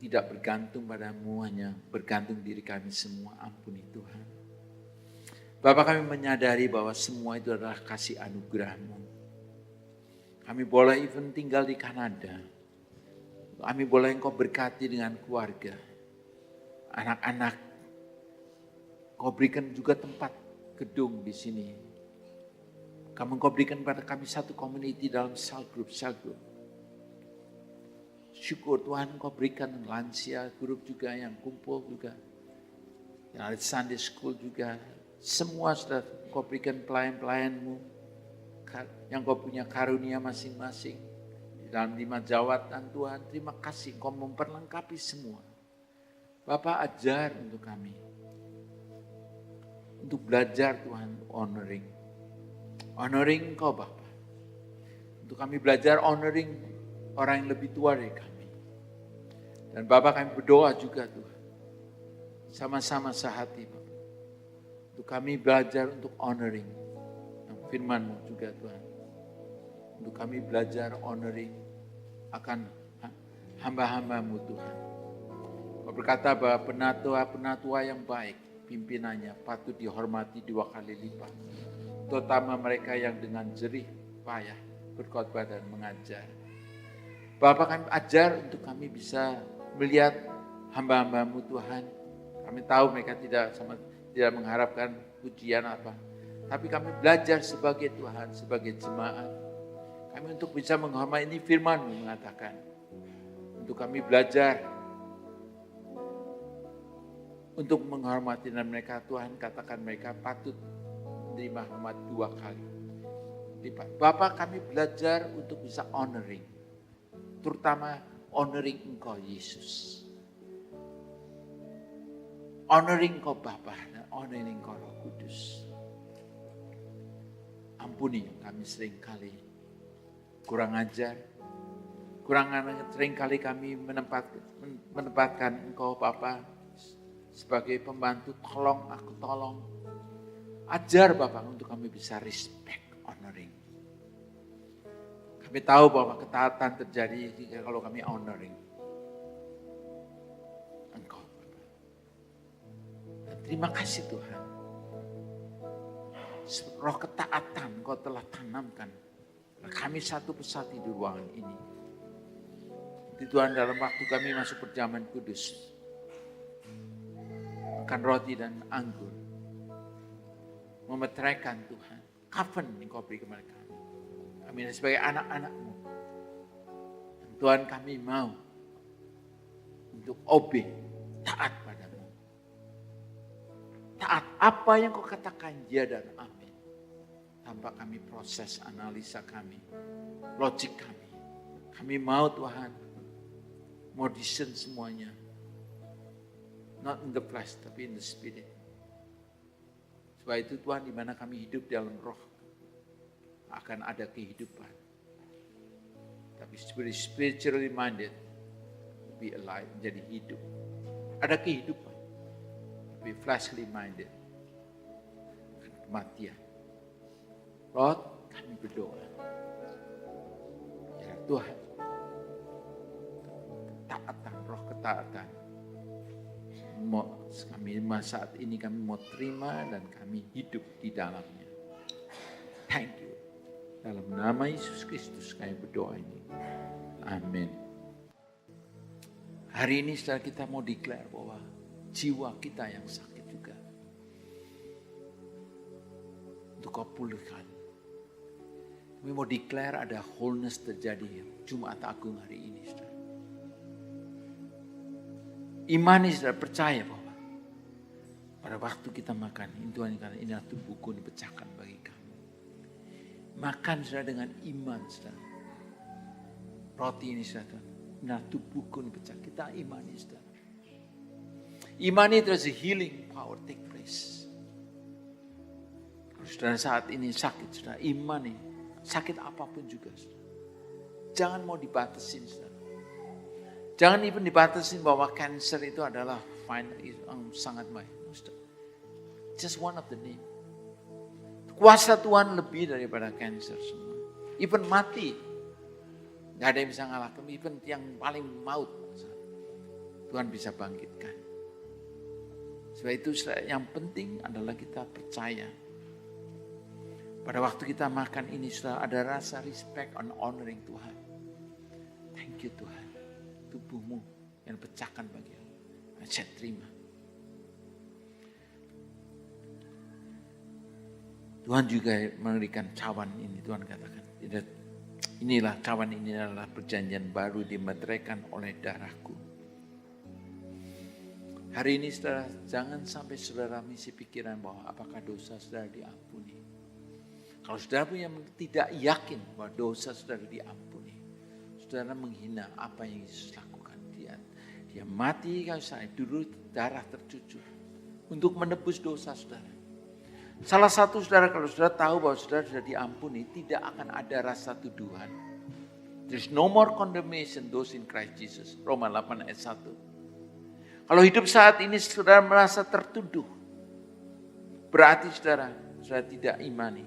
Tidak bergantung padamu, hanya bergantung diri kami semua. Ampuni Tuhan. Bapak, kami menyadari bahwa semua itu adalah kasih anugerah-Mu. Kami boleh even tinggal di Kanada. Kami boleh Engkau berkati dengan keluarga, anak-anak. Kau berikan juga tempat gedung di sini. Kau berikan pada kami satu community dalam cell group. Syukur Tuhan Kau berikan lansia grup juga yang kumpul juga. Yang ada Sunday school juga. Semua sudah Kau berikan pelayan-pelayan-Mu. Yang Kau punya karunia masing-masing. dalam 5 jawatan Tuhan, terima kasih Engkau memperlengkapi semua. Bapak ajar untuk kami, untuk belajar Tuhan honoring Engkau Bapak. Untuk kami belajar honoring orang yang lebih tua dari kami. Dan Bapak kami berdoa juga Tuhan, sama-sama sehati Bapak. Untuk kami belajar untuk honoring firman-Mu juga Tuhan. Untuk kami belajar honoring akan hamba-hamba-Mu Tuhan. Kau berkata bahwa penatua yang baik, pimpinannya patut dihormati 2 kali lipat. Terutama mereka yang dengan jerih payah berkhotbah dan mengajar. Bapak kami ajar untuk kami bisa melihat hamba-hamba-Mu Tuhan. Kami tahu mereka tidak mengharapkan pujian apa. Tapi kami belajar sebagai Tuhan, sebagai jemaat. Kami untuk bisa menghormati firman-Mu mengatakan. Untuk kami belajar untuk menghormati dan mereka Tuhan katakan mereka patut menerima hormat 2 kali lipat. Bapak kami belajar untuk bisa honoring. Terutama honoring Engkau Yesus. Honoring Engkau Bapa dan honoring Engkau Roh Kudus. Ampuni kami seringkali kurang ajar. Seringkali kami menempatkan Engkau Bapa sebagai pembantu, tolong aku tolong. Ajar Bapak untuk kami bisa respect, honoring. Kami tahu bahwa ketaatan terjadi kalau kami honoring Engkau Bapak. Dan terima kasih Tuhan. Roh ketaatan Engkau telah tanamkan. Kami satu persatu di ruangan ini. Tuhan dalam waktu kami masuk perjamuan kudus. Makan roti dan anggur. Memeteraikan Tuhan. Kapan Engkau beri kepada kami. Kami sebagai anak-anak-Mu. Dan Tuhan kami mau untuk obey, taat padamu. Taat apa yang Kau katakan ya dan amin. Tanpa kami proses analisa kami, logik kami. Kami mau Tuhan, mau discern semuanya. Not in the flesh, tapi in the spirit. Sebab itu Tuhan, di mana kami hidup dalam roh, akan ada kehidupan. Tapi spiritually minded, be alive, menjadi hidup. Ada kehidupan. Tapi fleshly minded, akan kematian. Lord, kami berdoa. Ya Tuhan, ketaatan, roh ketaatan. Kami saat ini kami mau terima dan kami hidup di dalamnya. Thank you. Dalam nama Yesus Kristus kami berdoa ini. Amin. Hari ini setelah kita mau declare bahwa jiwa kita yang sakit juga. Untuk Kau pulihkan. Kami mau declare ada wholeness terjadi Jumat Agung hari ini. Saudara. Imani saudara, percaya bahwa pada waktu kita makan, Tuhan kata inilah tubuhku dipecahkan bagi kamu. Makan saudara dengan iman saudara. Roti ini saudara, inilah tubuhku dipecahkan. Kita imani saudara. Imani itu adalah healing power take place. Kalau saudara saat ini sakit saudara, imani sakit apapun juga saudara. Jangan mau dibatasin saudara. Jangan even dibatasin bahwa cancer itu adalah sangat baik. Just one of the name. Kuasa Tuhan lebih daripada cancer semua. Even mati. Gak ada yang bisa ngalahkan. Even yang paling maut. Tuhan bisa bangkitkan. Sebab itu yang penting adalah kita percaya. Pada waktu kita makan ini sudah ada rasa respect and honoring Tuhan. Thank you Tuhan. Tubuhmu yang pecahkan bagi aku. Saya terima. Tuhan juga memberikan cawan ini. Tuhan katakan, inilah cawan ini adalah perjanjian baru dimeteraikan oleh darahku. Hari ini saudara, jangan sampai saudara mengisi pikiran bahwa apakah dosa saudara diampuni. Kalau saudara punya tidak yakin bahwa dosa saudara diampuni, saudara menghina apa yang Yesus lakukan. Dia mati kayu salib, dulu darah tercucur untuk menebus dosa saudara. Salah satu saudara, kalau saudara tahu bahwa saudara sudah diampuni, tidak akan ada rasa tuduhan. There's no more condemnation those in Christ Jesus. Roma 8 ayat 1. Kalau hidup saat ini saudara merasa tertuduh, berarti saudara tidak imani.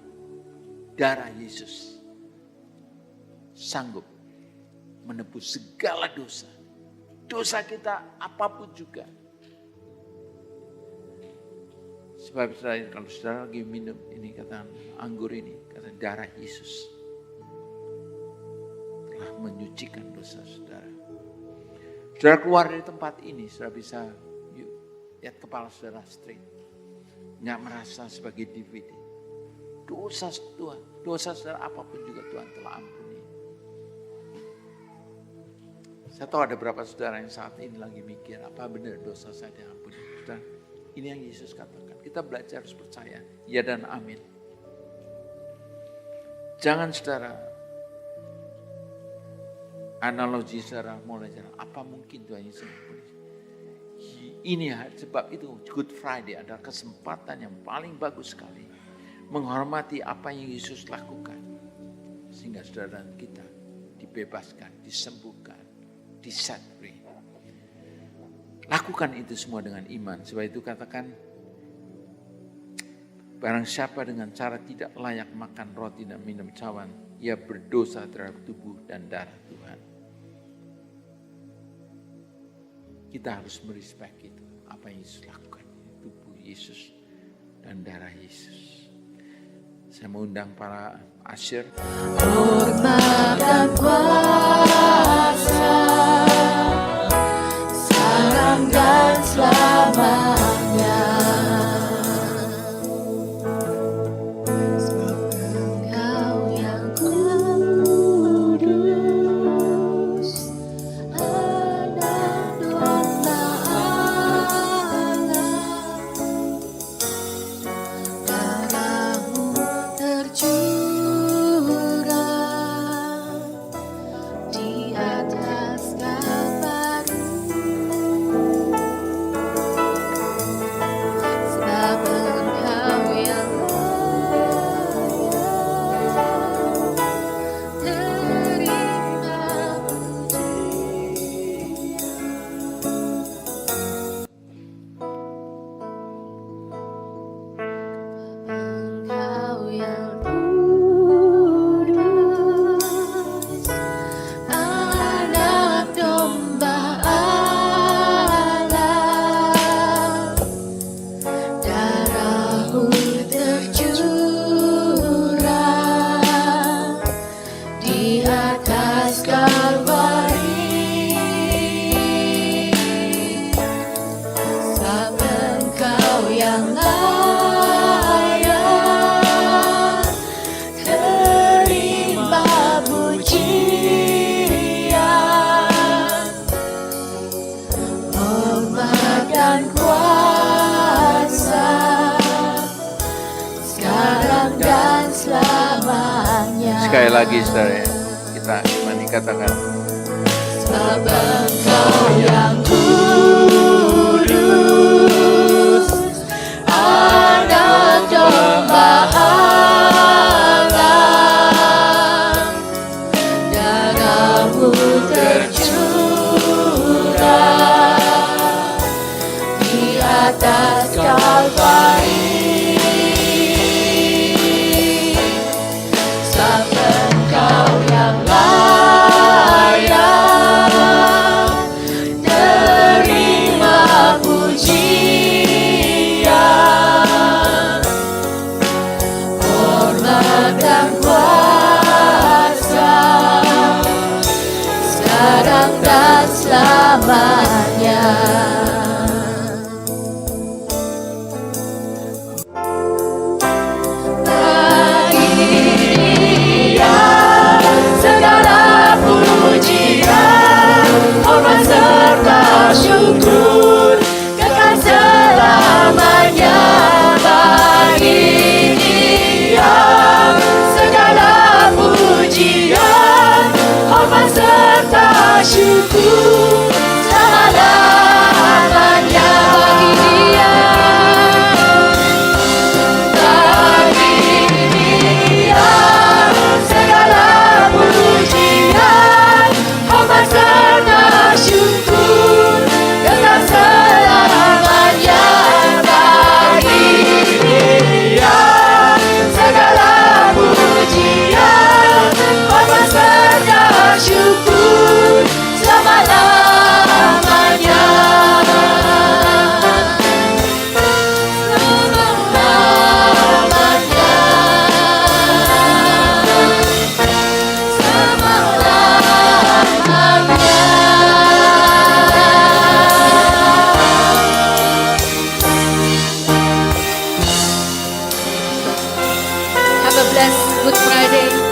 Darah Yesus sanggup menebus segala dosa. Dosa kita apapun juga. Sebab kalau saudara lagi minum ini, kata anggur ini, kata darah Yesus telah menyucikan dosa saudara. Saudara keluar dari tempat ini, saudara bisa lihat kepala saudara straight. Nggak merasa sebagai DVD. Dosa Tuhan, dosa saudara apapun juga Tuhan telah ampuni. Saya tahu ada beberapa saudara yang saat ini lagi mikir, apa benar dosa saya diampuni? Saudara, ini yang Yesus katakan. Kita belajar harus percaya, ya dan amin. Jangan saudara, analogi saudara mulai jalan, apa mungkin Tuhan Yesus ampuni? Ini sebab itu Good Friday adalah kesempatan yang paling bagus sekali. Menghormati apa yang Yesus lakukan. Sehingga saudara dan kita dibebaskan, disembuhkan, di-set free. Lakukan itu semua dengan iman. Sebab itu katakan, barang siapa dengan cara tidak layak makan roti dan minum cawan, ia berdosa terhadap tubuh dan darah Tuhan. Kita harus merespek itu, apa yang Yesus lakukan. Tubuh Yesus dan darah Yesus. Saya mengundang para asyir. Hormat dan kuasa, sekarang dan selamanya. Sebab Engkau yang kudus, Anak domba Allah, darah-Mu tercurah di atas Kalvari. Sebab Engkau yang layak terima Engkau yang kudus, Anak domba Allah, darah-Mu tercurah di atas Kalvari. Sebab Engkau yang layak terima pujian, hormat dan kuasa, sekarang dan selamanya. Sekali lagi saudara, kita imani, katakan. Sebab Engkau yang kudus, Anak domba Allah, darah-Mu tercurah di atas Kalvari. Sebab Engkau yang layak terima pujian, hormat dan kuasa, sekarang dan selamanya. Bagi Dia segala pujian, hormat serta syukur, kekal selamanya. Bagi Dia segala pujian, hormat serta Good Friday.